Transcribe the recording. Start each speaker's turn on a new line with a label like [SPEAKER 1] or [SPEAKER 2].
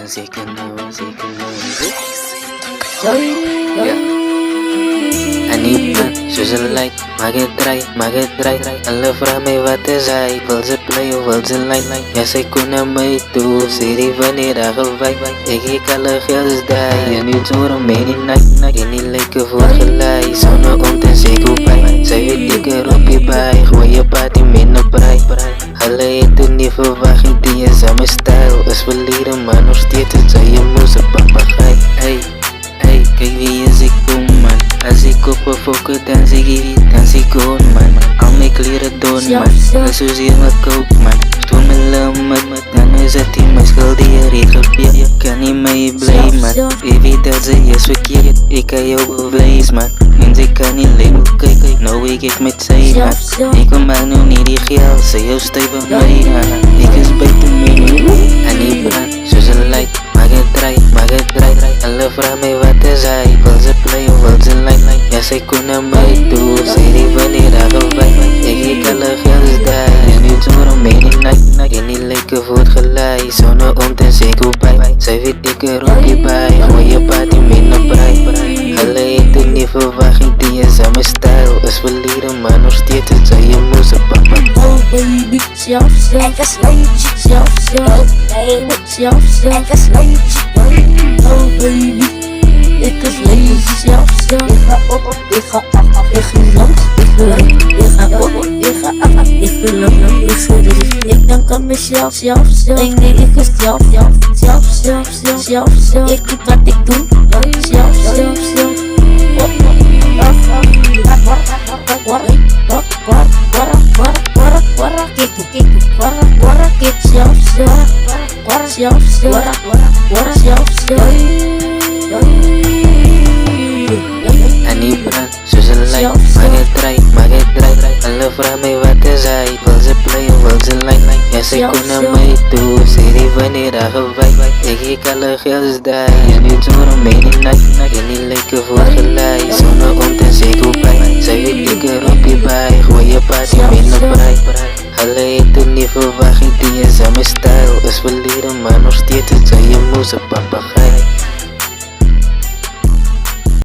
[SPEAKER 1] zeker nou. Anipan, soos een light, maak het draai. Hulle vraag my wat is hy, wil ze play of wil ze line. Ja, sy kon na my toe, sê die wanneer daar gewaai. Ek alle geld daai, en nie zoor om my die night. En die lyke voorgelei, sonne om te sê goodbye. Sy weet ek op die baai, gooi je party met een braai. Hulle het toe nie verwag, die is aan my stijl. Is verlede, maar nog steeds is sy je moes een papagaai. Hey, kijk wie is ik kom man. Als ik op een fokken dans ik gewoon man. Al mijn kleren doen man, dat is hier wat koop man. Toen mijn lammet, dan is het in mijn schuld die je reed gebeurd. Kan niet mee blij man, baby dat ze is verkeerd. Ik kan jou bewijs man, en ze kan niet leven. Kijk, nou ik met zij man. Ik kom maar nu niet die geld, ze jou stijf op mij man. Ik is buiten mij, en die brand, zoals een light. Maak het draai. Hulle vraag my wat is hy, wil ze play of wil ze line. Ja, sy kon na my toe, sê die wanneer daar gewaai. Ek alle geld daai, en nie zoor om my die night. En die lyke voortgelei, sonne om te sê goodbye. Sy weet ek op die baai, gooi je party met een braai. Hulle het toe nie verwag, die is aan my stijl. Is verlede, maar nog steeds is sy je moes een papa.
[SPEAKER 2] Oh baby, zelf, ek is leuk, zelf, baby, zelf, ek is leuk. Oh baby, ik is lazy zelf. Ik ga op, ik ga af, ik ga langs, ik ga recht. Ik ga op, ik ga af, ik ga lang, ik ga recht. Ik denk aan mezelf, nee, ik is zelf. Ik doe wat ik doe, zelf.
[SPEAKER 1] Anipan, soos een light, maak het draai. Hulle vraag my wat is hy, wil ze play of wil ze line. Ja, sy kon na my toe, sê die wanneer daar gewaai. Ek alle geld daai, en nie zoor om my die night. En die lyke voorgelei, sonne om te sê goodbye. Sy weet ek op die baai, gooi je party met een braai. Hulle het toe nie verwag, die is aan my stijl. Is verlede, maar nog steeds is sy je moes een papagaai.